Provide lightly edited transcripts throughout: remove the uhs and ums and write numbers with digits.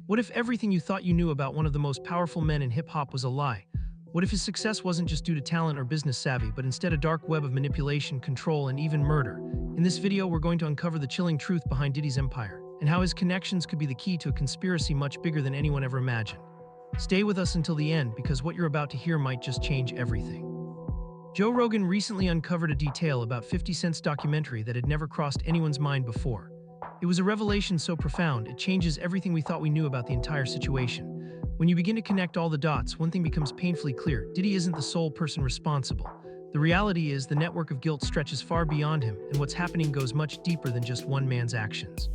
What if everything you thought you knew about one of the most powerful men in hip-hop was a lie? What if his success wasn't just due to talent or business savvy, but instead a dark web of manipulation, control, and even murder? In this video, we're going to uncover the chilling truth behind Diddy's empire, and how his connections could be the key to a conspiracy much bigger than anyone ever imagined. Stay with us until the end, because what you're about to hear might just change everything. Joe Rogan recently uncovered a detail about 50 Cent's documentary that had never crossed anyone's mind before. It was a revelation so profound, it changes everything we thought we knew about the entire situation. When you begin to connect all the dots, one thing becomes painfully clear: Diddy isn't the sole person responsible. The reality is the network of guilt stretches far beyond him, and what's happening goes much deeper than just one man's actions.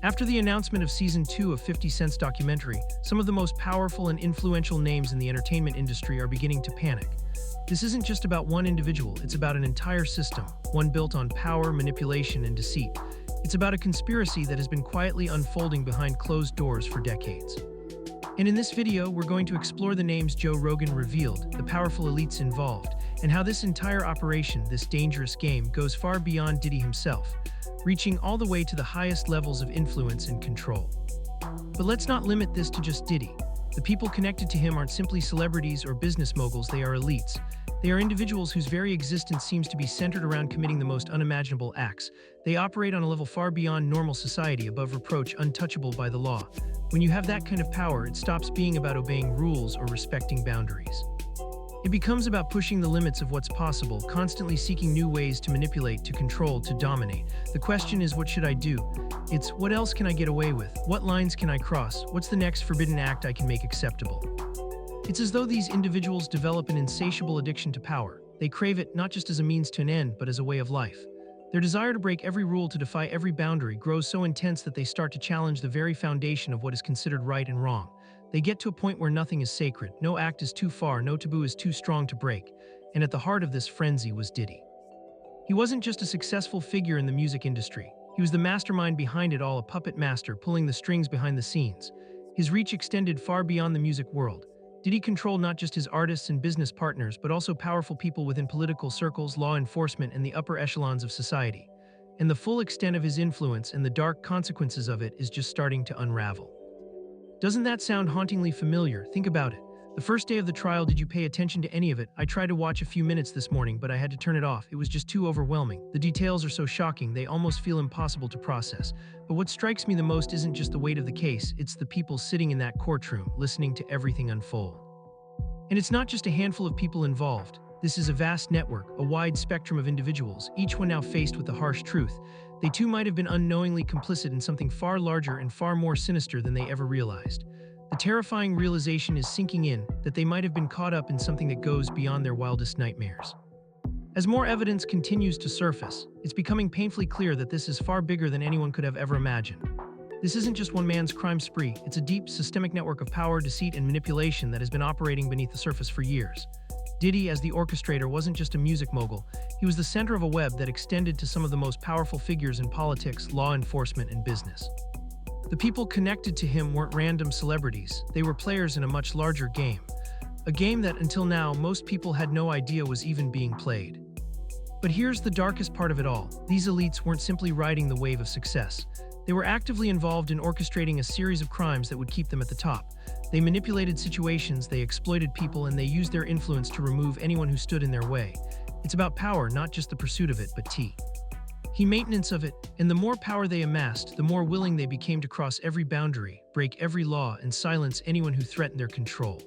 After the announcement of Season 2 of 50 Cent's documentary, some of the most powerful and influential names in the entertainment industry are beginning to panic. This isn't just about one individual, it's about an entire system, one built on power, manipulation, and deceit. It's about a conspiracy that has been quietly unfolding behind closed doors for decades. And in this video, we're going to explore the names Joe Rogan revealed, the powerful elites involved, and how this entire operation, this dangerous game, goes far beyond Diddy himself, reaching all the way to the highest levels of influence and control. But let's not limit this to just Diddy. The people connected to him aren't simply celebrities or business moguls, they are elites. They are individuals whose very existence seems to be centered around committing the most unimaginable acts. They operate on a level far beyond normal society, above reproach, untouchable by the law. When you have that kind of power, it stops being about obeying rules or respecting boundaries. It becomes about pushing the limits of what's possible, constantly seeking new ways to manipulate, to control, to dominate. The question is, what should I do? It's, what else can I get away with? What lines can I cross? What's the next forbidden act I can make acceptable? It's as though these individuals develop an insatiable addiction to power. They crave it not just as a means to an end, but as a way of life. Their desire to break every rule, to defy every boundary, grows so intense that they start to challenge the very foundation of what is considered right and wrong. They get to a point where nothing is sacred, no act is too far, no taboo is too strong to break. And at the heart of this frenzy was Diddy. He wasn't just a successful figure in the music industry. He was the mastermind behind it all, a puppet master pulling the strings behind the scenes. His reach extended far beyond the music world. Diddy controlled not just his artists and business partners, but also powerful people within political circles, law enforcement, and the upper echelons of society. And the full extent of his influence and the dark consequences of it is just starting to unravel. Doesn't that sound hauntingly familiar? Think about it. The first day of the trial, did you pay attention to any of it? I tried to watch a few minutes this morning, but I had to turn it off. It was just too overwhelming. The details are so shocking, they almost feel impossible to process. But what strikes me the most isn't just the weight of the case, it's the people sitting in that courtroom, listening to everything unfold. And it's not just a handful of people involved. This is a vast network, a wide spectrum of individuals, each one now faced with the harsh truth. They too might have been unknowingly complicit in something far larger and far more sinister than they ever realized. The terrifying realization is sinking in that they might have been caught up in something that goes beyond their wildest nightmares. As more evidence continues to surface, it's becoming painfully clear that this is far bigger than anyone could have ever imagined. This isn't just one man's crime spree, it's a deep, systemic network of power, deceit, and manipulation that has been operating beneath the surface for years. Diddy, as the orchestrator, wasn't just a music mogul, he was the center of a web that extended to some of the most powerful figures in politics, law enforcement, and business. The people connected to him weren't random celebrities, they were players in a much larger game. A game that, until now, most people had no idea was even being played. But here's the darkest part of it all. These elites weren't simply riding the wave of success. They were actively involved in orchestrating a series of crimes that would keep them at the top. They manipulated situations, they exploited people, and they used their influence to remove anyone who stood in their way. It's about power, not just the pursuit of it, but maintenance of it, and the more power they amassed, the more willing they became to cross every boundary, break every law, and silence anyone who threatened their control.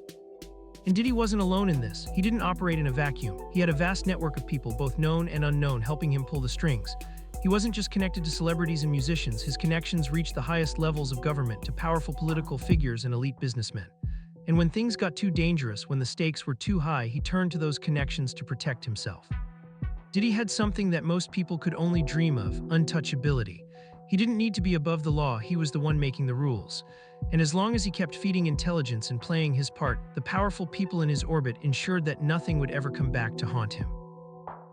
And Diddy wasn't alone in this. He didn't operate in a vacuum. He had a vast network of people, both known and unknown, helping him pull the strings. He wasn't just connected to celebrities and musicians, his connections reached the highest levels of government, to powerful political figures and elite businessmen. And when things got too dangerous, when the stakes were too high, he turned to those connections to protect himself. Diddy had something that most people could only dream of: untouchability. He didn't need to be above the law, he was the one making the rules. And as long as he kept feeding intelligence and playing his part, the powerful people in his orbit ensured that nothing would ever come back to haunt him.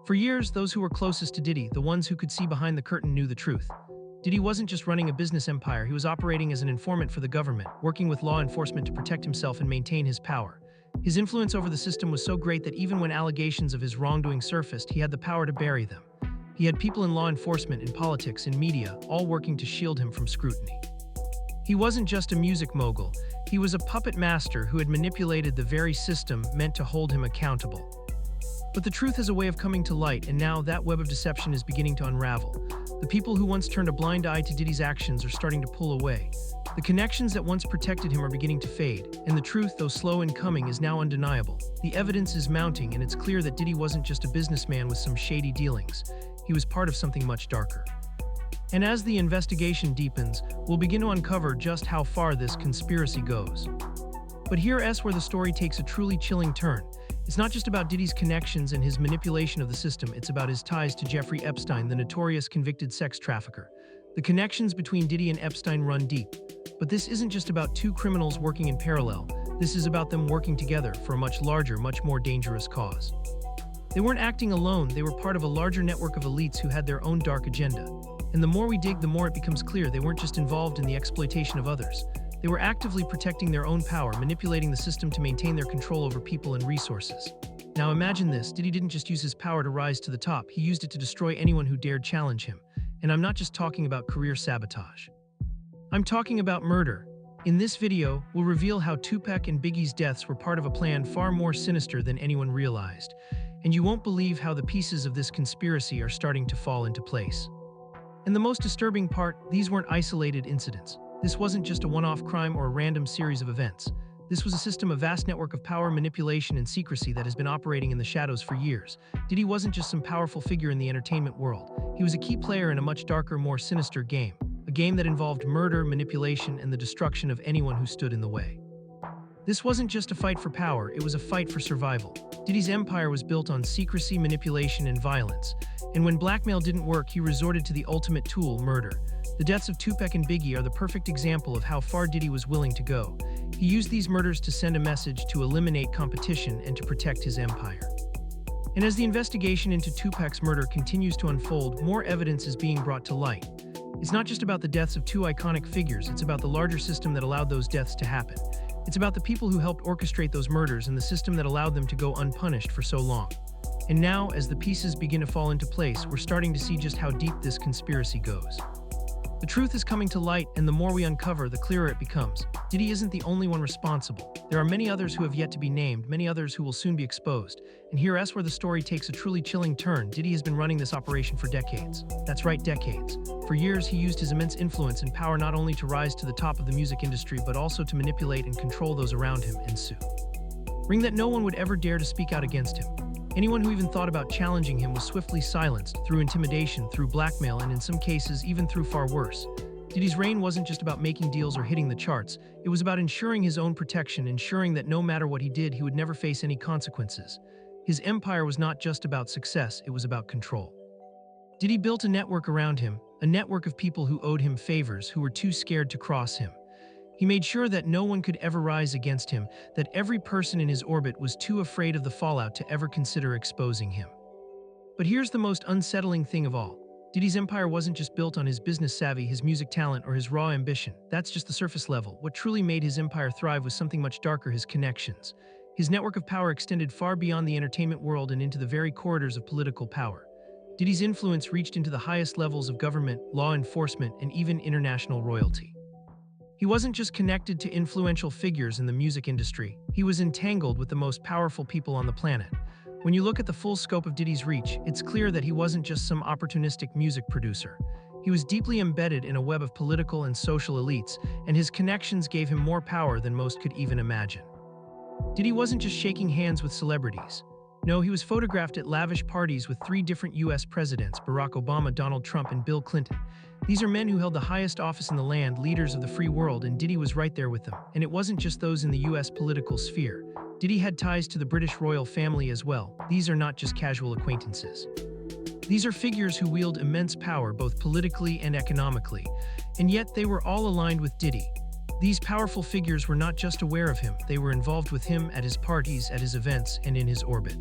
For years, those who were closest to Diddy, the ones who could see behind the curtain, knew the truth. Diddy wasn't just running a business empire, he was operating as an informant for the government, working with law enforcement to protect himself and maintain his power. His influence over the system was so great that even when allegations of his wrongdoing surfaced, he had the power to bury them. He had people in law enforcement, in politics, in media, all working to shield him from scrutiny. He wasn't just a music mogul, he was a puppet master who had manipulated the very system meant to hold him accountable. But the truth has a way of coming to light, and now that web of deception is beginning to unravel. The people who once turned a blind eye to Diddy's actions are starting to pull away. The connections that once protected him are beginning to fade, and the truth, though slow in coming, is now undeniable. The evidence is mounting, and it's clear that Diddy wasn't just a businessman with some shady dealings. He was part of something much darker. And as the investigation deepens, we'll begin to uncover just how far this conspiracy goes. But here's where the story takes a truly chilling turn. It's not just about Diddy's connections and his manipulation of the system, it's about his ties to Jeffrey Epstein, the notorious convicted sex trafficker. The connections between Diddy and Epstein run deep. But this isn't just about two criminals working in parallel. This is about them working together for a much larger, much more dangerous cause. They weren't acting alone, they were part of a larger network of elites who had their own dark agenda. And the more we dig, the more it becomes clear they weren't just involved in the exploitation of others. They were actively protecting their own power, manipulating the system to maintain their control over people and resources. Now imagine this, Diddy didn't just use his power to rise to the top, he used it to destroy anyone who dared challenge him. And I'm not just talking about career sabotage. I'm talking about murder. In this video, we'll reveal how Tupac and Biggie's deaths were part of a plan far more sinister than anyone realized. And you won't believe how the pieces of this conspiracy are starting to fall into place. And the most disturbing part, these weren't isolated incidents. This wasn't just a one-off crime or a random series of events. This was a system, a vast network of power, manipulation, and secrecy that has been operating in the shadows for years. Diddy wasn't just some powerful figure in the entertainment world. He was a key player in a much darker, more sinister game. A game that involved murder, manipulation, and the destruction of anyone who stood in the way. This wasn't just a fight for power, it was a fight for survival. Diddy's empire was built on secrecy, manipulation, and violence. And when blackmail didn't work, he resorted to the ultimate tool, murder. The deaths of Tupac and Biggie are the perfect example of how far Diddy was willing to go. He used these murders to send a message to eliminate competition and to protect his empire. And as the investigation into Tupac's murder continues to unfold, more evidence is being brought to light. It's not just about the deaths of two iconic figures, it's about the larger system that allowed those deaths to happen. It's about the people who helped orchestrate those murders and the system that allowed them to go unpunished for so long. And now, as the pieces begin to fall into place, we're starting to see just how deep this conspiracy goes. The truth is coming to light, and the more we uncover, the clearer it becomes. Diddy isn't the only one responsible. There are many others who have yet to be named, many others who will soon be exposed. And here's where the story takes a truly chilling turn. Diddy has been running this operation for decades. That's right, decades. For years, he used his immense influence and power not only to rise to the top of the music industry, but also to manipulate and control those around him and sue. Ring that no one would ever dare to speak out against him. Anyone who even thought about challenging him was swiftly silenced through intimidation, through blackmail, and in some cases, even through far worse. Diddy's reign wasn't just about making deals or hitting the charts. It was about ensuring his own protection, ensuring that no matter what he did, he would never face any consequences. His empire was not just about success, it was about control. Diddy built a network around him, a network of people who owed him favors, who were too scared to cross him. He made sure that no one could ever rise against him, that every person in his orbit was too afraid of the fallout to ever consider exposing him. But here's the most unsettling thing of all. Diddy's empire wasn't just built on his business savvy, his music talent, or his raw ambition. That's just the surface level. What truly made his empire thrive was something much darker, his connections. His network of power extended far beyond the entertainment world and into the very corridors of political power. Diddy's influence reached into the highest levels of government, law enforcement, and even international royalty. He wasn't just connected to influential figures in the music industry, he was entangled with the most powerful people on the planet. When you look at the full scope of Diddy's reach, it's clear that he wasn't just some opportunistic music producer. He was deeply embedded in a web of political and social elites, and his connections gave him more power than most could even imagine. Diddy wasn't just shaking hands with celebrities. No, he was photographed at lavish parties with 3 different US presidents, Barack Obama, Donald Trump, and Bill Clinton. These are men who held the highest office in the land, leaders of the free world, and Diddy was right there with them. And it wasn't just those in the US political sphere. Diddy had ties to the British royal family as well. These are not just casual acquaintances. These are figures who wield immense power both politically and economically, and yet they were all aligned with Diddy. These powerful figures were not just aware of him, they were involved with him at his parties, at his events, and in his orbit.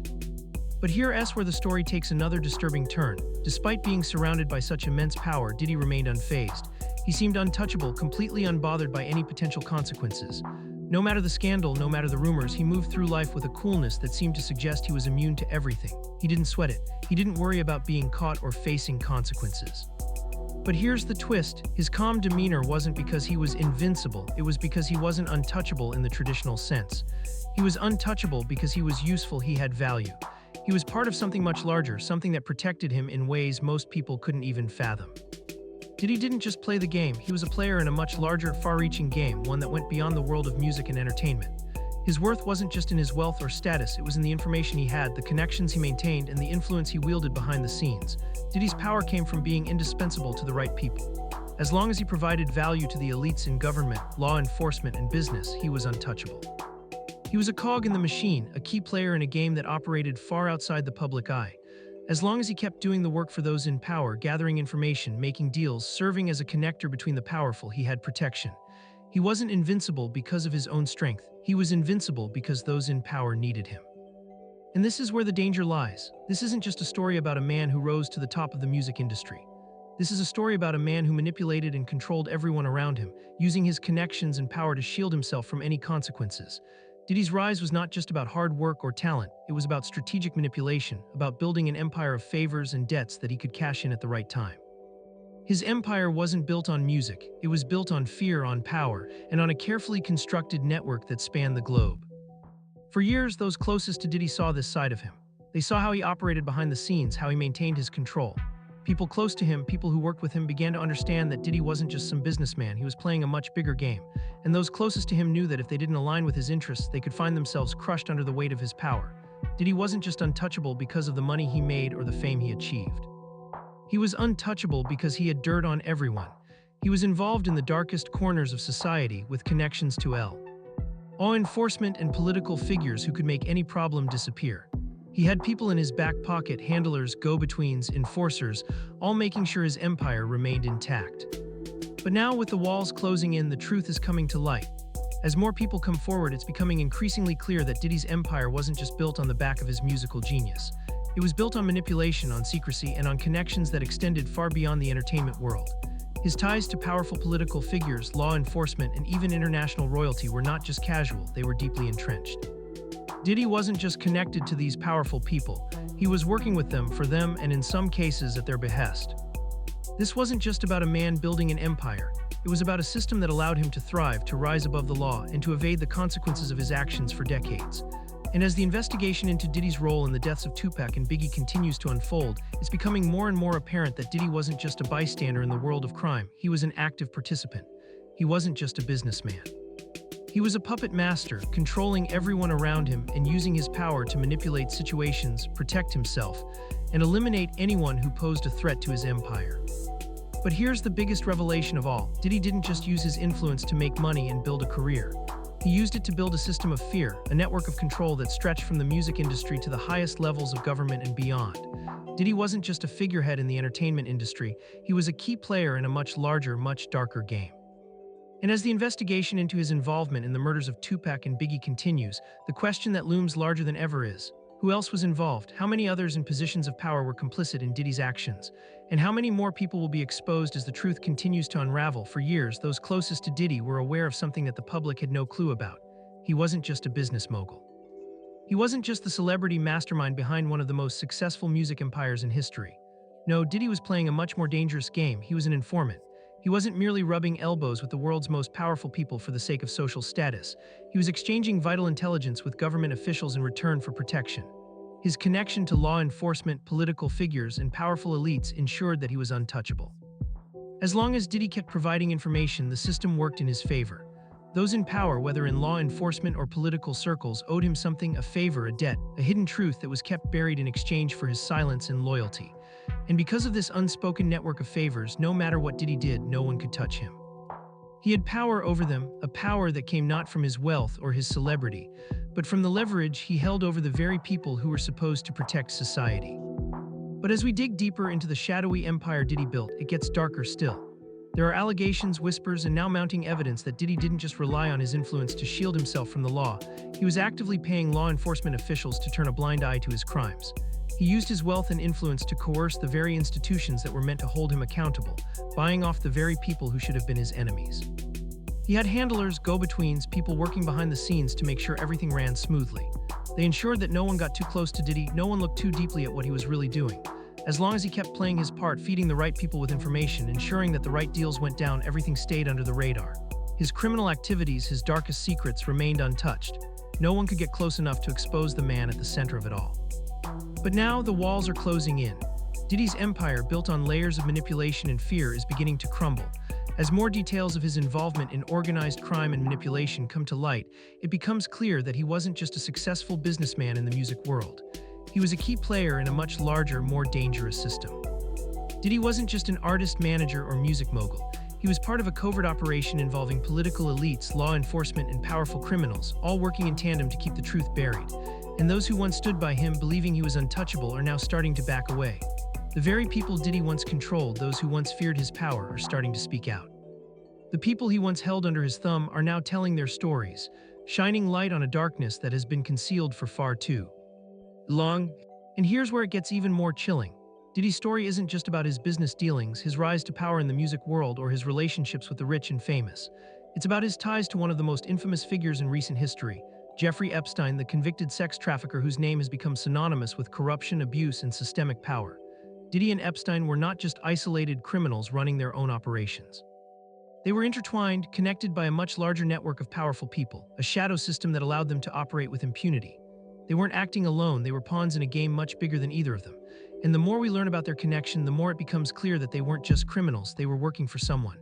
But here's where the story takes another disturbing turn. Despite being surrounded by such immense power, Diddy remained unfazed. He seemed untouchable, completely unbothered by any potential consequences. No matter the scandal, no matter the rumors, he moved through life with a coolness that seemed to suggest he was immune to everything. He didn't sweat it. He didn't worry about being caught or facing consequences. But here's the twist. His calm demeanor wasn't because he was invincible, it was because he wasn't untouchable in the traditional sense. He was untouchable because he was useful, he had value. He was part of something much larger, something that protected him in ways most people couldn't even fathom. Diddy didn't just play the game, he was a player in a much larger, far-reaching game, one that went beyond the world of music and entertainment. His worth wasn't just in his wealth or status, it was in the information he had, the connections he maintained, and the influence he wielded behind the scenes. Diddy's power came from being indispensable to the right people. As long as he provided value to the elites in government, law enforcement, and business, he was untouchable. He was a cog in the machine, a key player in a game that operated far outside the public eye. As long as he kept doing the work for those in power, gathering information, making deals, serving as a connector between the powerful, he had protection. He wasn't invincible because of his own strength. He was invincible because those in power needed him. And this is where the danger lies. This isn't just a story about a man who rose to the top of the music industry. This is a story about a man who manipulated and controlled everyone around him, using his connections and power to shield himself from any consequences. Diddy's rise was not just about hard work or talent, it was about strategic manipulation, about building an empire of favors and debts that he could cash in at the right time. His empire wasn't built on music, it was built on fear, on power, and on a carefully constructed network that spanned the globe. For years, those closest to Diddy saw this side of him. They saw how he operated behind the scenes, how he maintained his control. People close to him, people who worked with him, began to understand that Diddy wasn't just some businessman, he was playing a much bigger game. And those closest to him knew that if they didn't align with his interests, they could find themselves crushed under the weight of his power. Diddy wasn't just untouchable because of the money he made or the fame he achieved. He was untouchable because he had dirt on everyone. He was involved in the darkest corners of society with connections to law enforcement and political figures who could make any problem disappear. He had people in his back pocket, handlers, go-betweens, enforcers, all making sure his empire remained intact. But now, with the walls closing in, the truth is coming to light. As more people come forward, it's becoming increasingly clear that Diddy's empire wasn't just built on the back of his musical genius. It was built on manipulation, on secrecy, and on connections that extended far beyond the entertainment world. His ties to powerful political figures, law enforcement, and even international royalty were not just casual, they were deeply entrenched. Diddy wasn't just connected to these powerful people, he was working with them, for them, and in some cases at their behest. This wasn't just about a man building an empire, it was about a system that allowed him to thrive, to rise above the law, and to evade the consequences of his actions for decades. And as the investigation into Diddy's role in the deaths of Tupac and Biggie continues to unfold, it's becoming more and more apparent that Diddy wasn't just a bystander in the world of crime, he was an active participant. He wasn't just a businessman. He was a puppet master, controlling everyone around him and using his power to manipulate situations, protect himself, and eliminate anyone who posed a threat to his empire. But here's the biggest revelation of all. Diddy didn't just use his influence to make money and build a career. He used it to build a system of fear, a network of control that stretched from the music industry to the highest levels of government and beyond. Diddy wasn't just a figurehead in the entertainment industry, he was a key player in a much larger, much darker game. And as the investigation into his involvement in the murders of Tupac and Biggie continues, the question that looms larger than ever is, who else was involved? How many others in positions of power were complicit in Diddy's actions? And how many more people will be exposed as the truth continues to unravel? For years, those closest to Diddy were aware of something that the public had no clue about. He wasn't just a business mogul. He wasn't just the celebrity mastermind behind one of the most successful music empires in history. No, Diddy was playing a much more dangerous game. He was an informant. He wasn't merely rubbing elbows with the world's most powerful people for the sake of social status. He was exchanging vital intelligence with government officials in return for protection. His connection to law enforcement, political figures, and powerful elites ensured that he was untouchable. As long as Diddy kept providing information, the system worked in his favor. Those in power, whether in law enforcement or political circles, owed him something, a favor, a debt, a hidden truth that was kept buried in exchange for his silence and loyalty. And because of this unspoken network of favors, no matter what Diddy did, no one could touch him. He had power over them, a power that came not from his wealth or his celebrity, but from the leverage he held over the very people who were supposed to protect society. But as we dig deeper into the shadowy empire Diddy built, it gets darker still. There are allegations, whispers, and now mounting evidence that Diddy didn't just rely on his influence to shield himself from the law. He was actively paying law enforcement officials to turn a blind eye to his crimes. He used his wealth and influence to coerce the very institutions that were meant to hold him accountable, buying off the very people who should have been his enemies. He had handlers, go-betweens, people working behind the scenes to make sure everything ran smoothly. They ensured that no one got too close to Diddy, no one looked too deeply at what he was really doing. As long as he kept playing his part, feeding the right people with information, ensuring that the right deals went down, everything stayed under the radar. His criminal activities, his darkest secrets, remained untouched. No one could get close enough to expose the man at the center of it all. But now the walls are closing in. Diddy's empire, built on layers of manipulation and fear, is beginning to crumble. As more details of his involvement in organized crime and manipulation come to light, it becomes clear that he wasn't just a successful businessman in the music world. He was a key player in a much larger, more dangerous system. Diddy wasn't just an artist, manager, or music mogul. He was part of a covert operation involving political elites, law enforcement, and powerful criminals, all working in tandem to keep the truth buried. And those who once stood by him, believing he was untouchable, are now starting to back away. The very people Diddy once controlled, those who once feared his power, are starting to speak out. The people he once held under his thumb are now telling their stories, shining light on a darkness that has been concealed for far too long. And here's where it gets even more chilling. Diddy's story isn't just about his business dealings, his rise to power in the music world, or his relationships with the rich and famous. It's about his ties to one of the most infamous figures in recent history, Jeffrey Epstein, the convicted sex trafficker whose name has become synonymous with corruption, abuse, and systemic power. Diddy and Epstein were not just isolated criminals running their own operations. They were intertwined, connected by a much larger network of powerful people, a shadow system that allowed them to operate with impunity. They weren't acting alone, they were pawns in a game much bigger than either of them. And the more we learn about their connection, the more it becomes clear that they weren't just criminals, they were working for someone.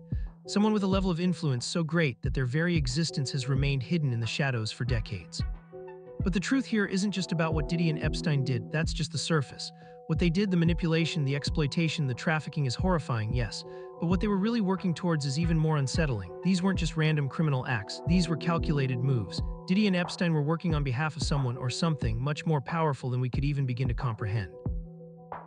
Someone with a level of influence so great that their very existence has remained hidden in the shadows for decades. But the truth here isn't just about what Diddy and Epstein did, that's just the surface. What they did, the manipulation, the exploitation, the trafficking, is horrifying, yes. But what they were really working towards is even more unsettling. These weren't just random criminal acts, these were calculated moves. Diddy and Epstein were working on behalf of someone or something much more powerful than we could even begin to comprehend.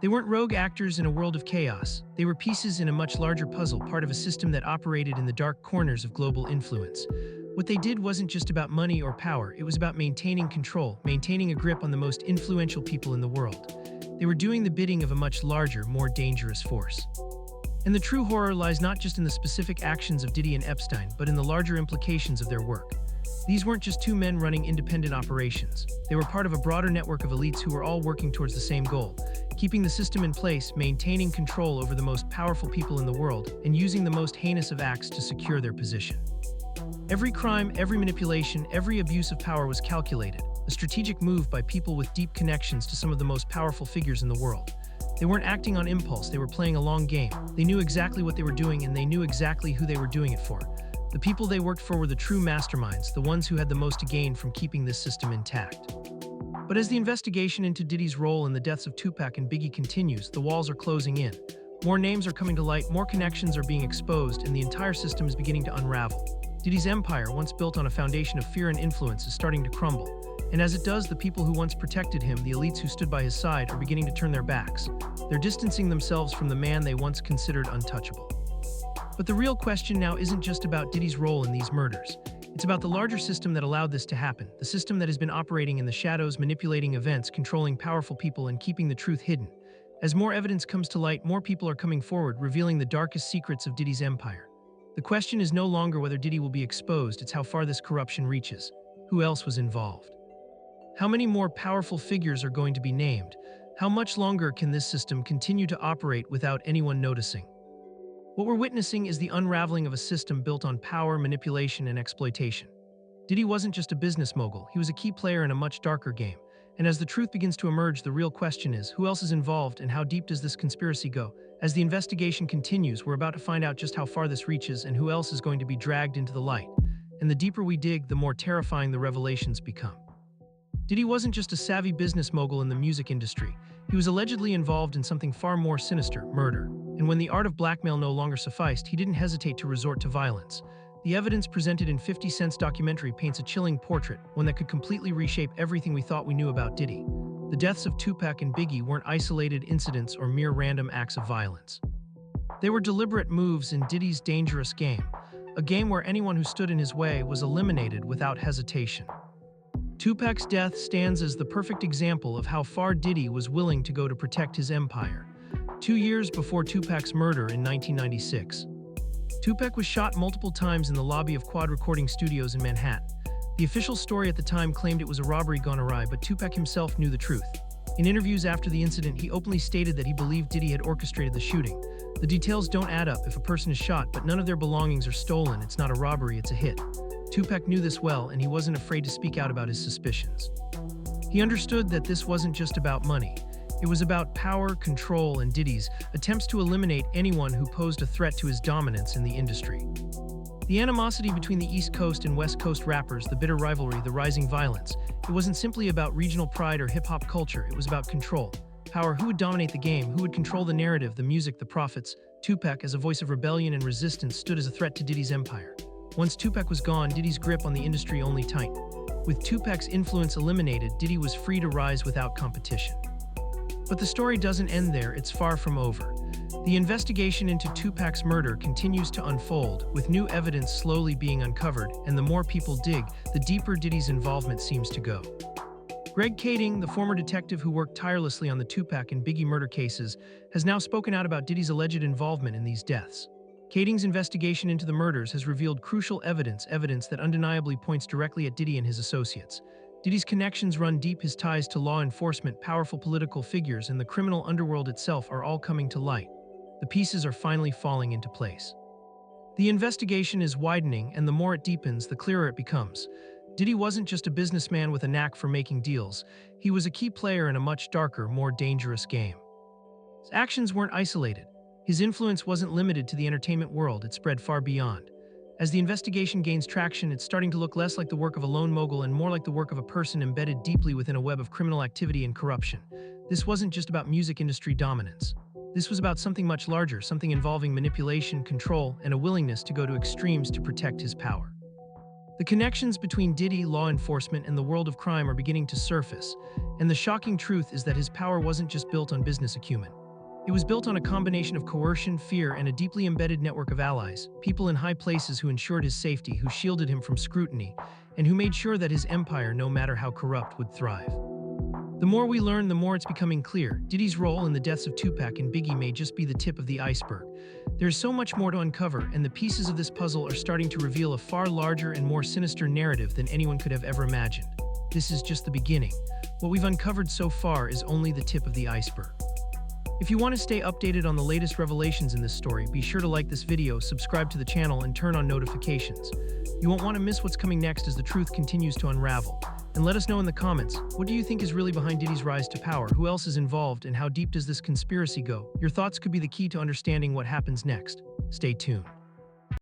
They weren't rogue actors in a world of chaos. They were pieces in a much larger puzzle, part of a system that operated in the dark corners of global influence. What they did wasn't just about money or power, it was about maintaining control, maintaining a grip on the most influential people in the world. They were doing the bidding of a much larger, more dangerous force. And the true horror lies not just in the specific actions of Diddy and Epstein, but in the larger implications of their work. These weren't just two men running independent operations. They were part of a broader network of elites who were all working towards the same goal, keeping the system in place, maintaining control over the most powerful people in the world, and using the most heinous of acts to secure their position. Every crime, every manipulation, every abuse of power was calculated, a strategic move by people with deep connections to some of the most powerful figures in the world. They weren't acting on impulse, they were playing a long game. They knew exactly what they were doing, and they knew exactly who they were doing it for. The people they worked for were the true masterminds, the ones who had the most to gain from keeping this system intact. But as the investigation into Diddy's role in the deaths of Tupac and Biggie continues, the walls are closing in. More names are coming to light, more connections are being exposed, and the entire system is beginning to unravel. Diddy's empire, once built on a foundation of fear and influence, is starting to crumble. And as it does, the people who once protected him, the elites who stood by his side, are beginning to turn their backs. They're distancing themselves from the man they once considered untouchable. But the real question now isn't just about Diddy's role in these murders. It's about the larger system that allowed this to happen, the system that has been operating in the shadows, manipulating events, controlling powerful people, and keeping the truth hidden. As more evidence comes to light, more people are coming forward, revealing the darkest secrets of Diddy's empire. The question is no longer whether Diddy will be exposed, it's how far this corruption reaches. Who else was involved? How many more powerful figures are going to be named? How much longer can this system continue to operate without anyone noticing? What we're witnessing is the unraveling of a system built on power, manipulation, and exploitation. Diddy wasn't just a business mogul, he was a key player in a much darker game. And as the truth begins to emerge, the real question is, who else is involved and how deep does this conspiracy go? As the investigation continues, we're about to find out just how far this reaches and who else is going to be dragged into the light. And the deeper we dig, the more terrifying the revelations become. Diddy wasn't just a savvy business mogul in the music industry. He was allegedly involved in something far more sinister, murder. And when the art of blackmail no longer sufficed, he didn't hesitate to resort to violence. The evidence presented in 50 Cent's documentary paints a chilling portrait, one that could completely reshape everything we thought we knew about Diddy. The deaths of Tupac and Biggie weren't isolated incidents or mere random acts of violence. They were deliberate moves in Diddy's dangerous game, a game where anyone who stood in his way was eliminated without hesitation. Tupac's death stands as the perfect example of how far Diddy was willing to go to protect his empire. 2 years before Tupac's murder in 1996, Tupac was shot multiple times in the lobby of Quad Recording Studios in Manhattan. The official story at the time claimed it was a robbery gone awry, but Tupac himself knew the truth. In interviews after the incident, he openly stated that he believed Diddy had orchestrated the shooting. The details don't add up. If a person is shot, but none of their belongings are stolen, it's not a robbery, it's a hit. Tupac knew this well, and he wasn't afraid to speak out about his suspicions. He understood that this wasn't just about money. It was about power, control, and Diddy's attempts to eliminate anyone who posed a threat to his dominance in the industry. The animosity between the East Coast and West Coast rappers, the bitter rivalry, the rising violence, it wasn't simply about regional pride or hip-hop culture, it was about control. Power, who would dominate the game, who would control the narrative, the music, the profits. Tupac, as a voice of rebellion and resistance, stood as a threat to Diddy's empire. Once Tupac was gone, Diddy's grip on the industry only tightened. With Tupac's influence eliminated, Diddy was free to rise without competition. But the story doesn't end there, it's far from over. The investigation into Tupac's murder continues to unfold, with new evidence slowly being uncovered, and the more people dig, the deeper Diddy's involvement seems to go. Greg Kading, the former detective who worked tirelessly on the Tupac and Biggie murder cases, has now spoken out about Diddy's alleged involvement in these deaths. Kading's investigation into the murders has revealed crucial evidence that undeniably points directly at Diddy and his associates. Diddy's connections run deep, his ties to law enforcement, powerful political figures, and the criminal underworld itself are all coming to light. The pieces are finally falling into place. The investigation is widening, and the more it deepens, the clearer it becomes. Diddy wasn't just a businessman with a knack for making deals. He was a key player in a much darker, more dangerous game. His actions weren't isolated. His influence wasn't limited to the entertainment world, it spread far beyond. As the investigation gains traction, it's starting to look less like the work of a lone mogul and more like the work of a person embedded deeply within a web of criminal activity and corruption. This wasn't just about music industry dominance. This was about something much larger, something involving manipulation, control, and a willingness to go to extremes to protect his power. The connections between Diddy, law enforcement, and the world of crime are beginning to surface, and the shocking truth is that his power wasn't just built on business acumen. It was built on a combination of coercion, fear, and a deeply embedded network of allies, people in high places who ensured his safety, who shielded him from scrutiny, and who made sure that his empire, no matter how corrupt, would thrive. The more we learn, the more it's becoming clear. Diddy's role in the deaths of Tupac and Biggie may just be the tip of the iceberg. There's so much more to uncover, and the pieces of this puzzle are starting to reveal a far larger and more sinister narrative than anyone could have ever imagined. This is just the beginning. What we've uncovered so far is only the tip of the iceberg. If you want to stay updated on the latest revelations in this story, be sure to like this video, subscribe to the channel, and turn on notifications. You won't want to miss what's coming next as the truth continues to unravel. And let us know in the comments, what do you think is really behind Diddy's rise to power? Who else is involved, and how deep does this conspiracy go? Your thoughts could be the key to understanding what happens next. Stay tuned.